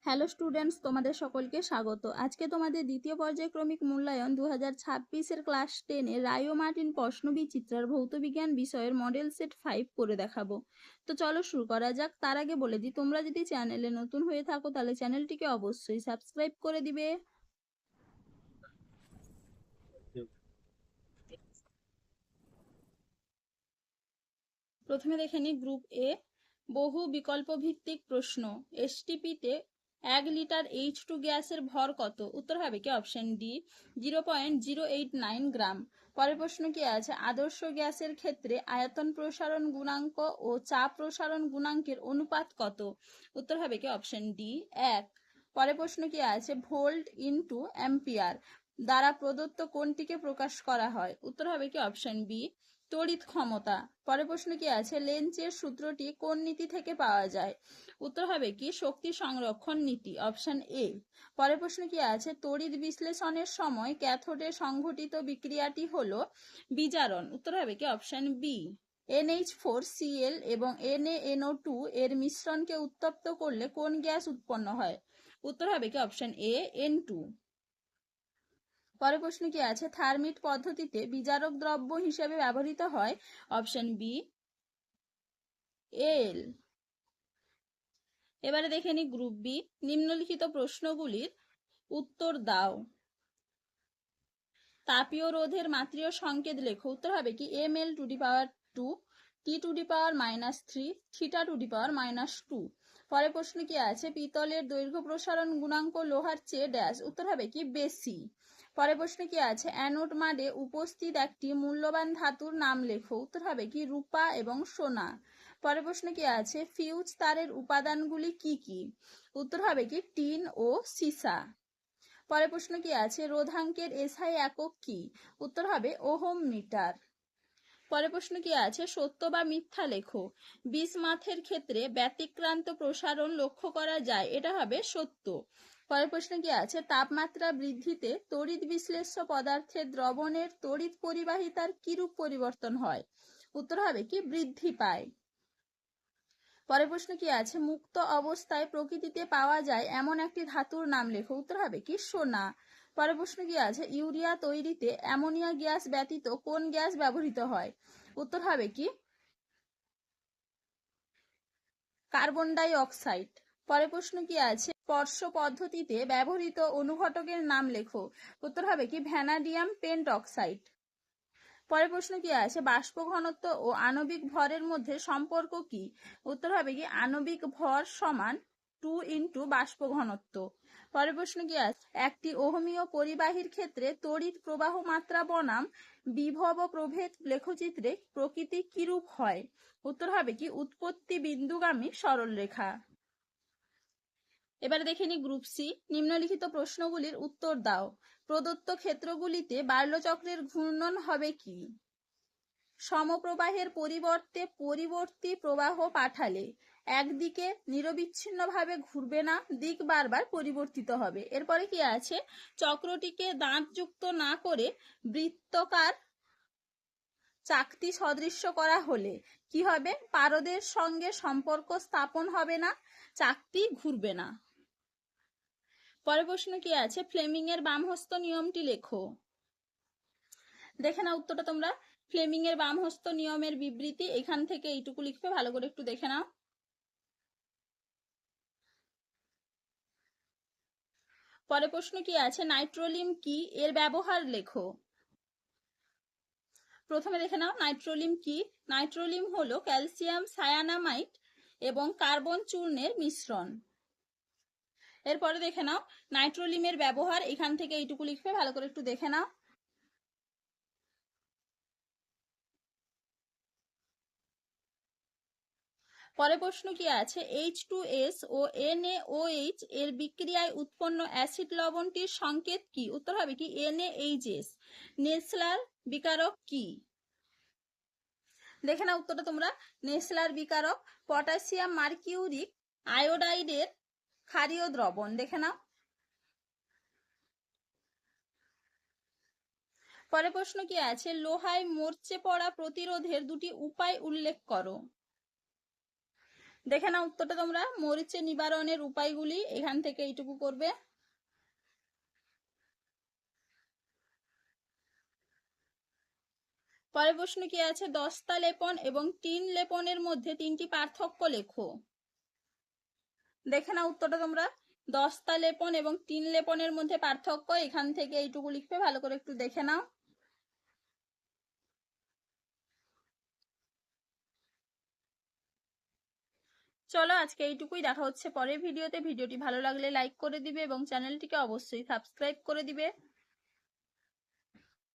Hello students, তোমাদের সকলকে স্বাগত। আজকে তোমাদের দ্বিতীয় পর্যায়ক্রমিক মূল্যায়ন 2026-এর ক্লাস 10-এ রায় ও মার্টিন প্রশ্নবিচিত্রার ভৌতবিজ্ঞান বিষয়ের মডেল সেট 5 করে দেখাবো। তো চলো শুরু করা যাক। তার আগে বলে দিই, তোমরা যদি চ্যানেলে নতুন হয়ে থাকো তাহলে চ্যানেলটিকে অবশ্যই সাবস্ক্রাইব করে দিবে। প্রথমে দেখে নিই গ্রুপ এ, বহু বিকল্প ভিত্তিক প্রশ্ন। এসটিপিতে 1 লিটার H2 গ্যাসের ভর কত? উত্তর হবে কি অপশন ডি, 0.089 গ্রাম। পরের প্রশ্ন কি আছে? আদর্শ গ্যাসের ক্ষেত্রে আয়তন প্রসারণ গুণাঙ্ক ও চাপ প্রসারণ গুণাঙ্কের অনুপাত কত? উত্তর হবে কি অপশন ডি, 1। পরের প্রশ্ন কি আছে? ভোল্ট ইন্টু অ্যাম্পিয়ার দ্বারা প্রদত্ত কোনটিকে প্রকাশ করা হয়? উত্তর হবে কি অপশন বি, তড়িৎ ক্ষমতা। পরের প্রশ্ন কি আছে? লেন্জের সূত্রটি কোন নীতি থেকে পাওয়া যায়? উত্তর হবে কি শক্তি সংরক্ষণ নীতি, অপশন এ। পরের প্রশ্ন কি আছে? তড়িৎ বিশ্লেষণের সময় ক্যাথোডে সংঘটিত বিক্রিয়াটি হলো বিজারণ। উত্তর হবে কি অপশন বি। NH4Cl এবং NaNO2 এর মিশ্রণকে উত্তপ্ত করলে কোন গ্যাস উৎপন্ন হয়? উত্তর হবে কি অপশন এ, N2। পরের প্রশ্ন কি আছে? থার্মিট পদ্ধতিতে বিজারক দ্রব্য হিসেবে ব্যবহৃত হয়? অপশন বি, এল। এবারে দেখে নি গ্রুপ বি, নিম্নলিখিত প্রশ্নগুলির উত্তর দাও। তাপীয় রোধের মাত্রীয় সংকেত লেখো। উত্তর হবে কি ml2, T⁻⁻3, θ⁻2। পরের প্রশ্ন কি আছে? পিতলের দৈর্ঘ্য প্রসারণ গুণাঙ্ক লোহার চেয়ে ড্যাশ। উত্তর হবে কি বেশি। পরের প্রশ্ন কি আছে? অ্যানোড মাডে উপস্থিত একটি মূল্যবান ধাতুর নাম লেখো। উত্তর হবে কি রূপা এবং সোনা। পরের প্রশ্ন কি আছে? ফিউজ তারের উপাদানগুলি কি কি? উত্তর হবে কি টিন ও সীসা। পরের প্রশ্ন কি আছে? রোধাঙ্কের এসআই একক কি? উত্তর হবে ওহম মিটার। পরের প্রশ্ন কি আছে? সত্য বা মিথ্যা লেখো। বিসমাথের ক্ষেত্রে ব্যতিক্রান্ত প্রসারণ লক্ষ্য করা যায়, এটা হবে সত্য। পরের প্রশ্ন কি আছে? তাপমাত্রা বৃদ্ধিতে তড়িৎ বিশ্লেষ্য পদার্থের দ্রবণের তড়িৎ পরিবাহিতার কিরূপ পরিবর্তন হয়? উত্তর হবে কি বৃদ্ধি পায়। পরের প্রশ্ন কি আছে? মুক্ত অবস্থায় প্রকৃতিতে পাওয়া যায় এমন একটি ধাতুর নাম লেখো। উত্তর হবে কি সোনা। পরের প্রশ্ন কি আছে? ইউরিয়া তৈরিতে অ্যামোনিয়া গ্যাস ব্যতীত কোন গ্যাস ব্যবহৃত হয়? উত্তর হবে কি কার্বন ডাই অক্সাইড। পরের প্রশ্ন কি আছে? স্পর্শ পদ্ধতিতে ব্যবহৃত অনুঘটকের নাম লেখো। উত্তর হবে কি ভ্যানাডিয়াম পেন্ট অক্সাইড। পরের প্রশ্ন কি আছে? বাষ্প ঘনত্ব ও আণবিক ভরের মধ্যে সম্পর্ক কি? উত্তর হবে কি আণবিক ভর সমান 2 × বাষ্প ঘনত্ব। পরের প্রশ্ন কি আছে? একটি ওহমীয় পরিবাহীর ক্ষেত্রে তড়িৎ প্রবাহ মাত্রা বনাম বিভব ও প্রভেদ লেখচিত্রে প্রকৃতি কিরূপ হয়? উত্তর হবে কি উৎপত্তি বিন্দুগামী সরলরেখা। এবারে দেখে নি গ্রুপ সি, নিম্নলিখিত প্রশ্নগুলির উত্তর দাও। প্রদত্ত ক্ষেত্রগুলিতে বার্লো চক্রের ঘূর্ণন হবে কি? সমপ্রবাহের পরিবর্তে পরিবর্তী প্রবাহ পাঠালে একদিকে নিরবিচ্ছিন্নভাবে ঘুরবে না, দিক বারবার পরিবর্তিত হবে। এরপরে কি আছে? চক্রটিকে দাঁতযুক্ত না করে বৃত্তাকার চাকতি সদৃশ্য করা হলে কি হবে? পারদের সঙ্গে সম্পর্ক স্থাপন হবে না, চাকতি ঘুরবে না। পরের প্রশ্ন কি আছে? ফ্লেমিং এর বামহস্ত নিয়মটি লেখো। দেখে না উত্তরটা তোমরা। ফ্লেমিং এর বামহস্ত নিয়মের বিবৃতি এখান থেকে এইটুকু লিখবে, ভালো করে একটু দেখে নাও। পরের প্রশ্ন কি আছে? নাইট্রোলিম কি, এর ব্যবহার লেখো। প্রথমে দেখে নাও নাইট্রোলিম কি। নাইট্রোলিম হলো ক্যালসিয়াম সায়ানামাইড এবং কার্বন চূর্ণের মিশ্রণ। এরপরে দেখে নাও নাইট্রোলিমের ব্যবহার এখান থেকে এইটুকু লিখবে, ভালো করে একটু দেখে নাও। পরের প্রশ্ন কি আছে? H2S ও NaOH এর বিক্রিয়ায় উৎপন্ন অ্যাসিড লবণটির সংকেত কি? উত্তর হবে কি NaHS। নেসলার বিকারক কি? দেখে না উত্তরটা তোমরা। নেসলার বিকারক পটাশিয়াম মার্কিউরিক আয়োডাইডের ক্ষারীয় দ্রবণ। দেখে নাও। পরের প্রশ্ন কি আছে? লোহায় মরচে পড়া প্রতিরোধের দুটি উপায় উল্লেখ করো। দেখে নাও উত্তরটা তোমরা। মরিচে নিবারণের উপায়গুলি, এখান থেকে এইটুকু করবে। পরের প্রশ্ন কি আছে, দস্তা লেপন এবং টিন লেপনের মধ্যে 3টি পার্থক্য লেখো। দেখে নাও উত্তরটা তোমরা। দস্তা লেপন এবং টিন লেপনের মধ্যে পার্থক্য, এখান থেকে এইটুকু লিখবে, ভালো করে একটু দেখে নাও। চলো আজকে এইটুকুই, দেখা হচ্ছে পরের ভিডিওতে। ভিডিওটি ভালো লাগলে লাইক করে দিবে এবং চ্যানেলটিকে অবশ্যই সাবস্ক্রাইব করে দিবে।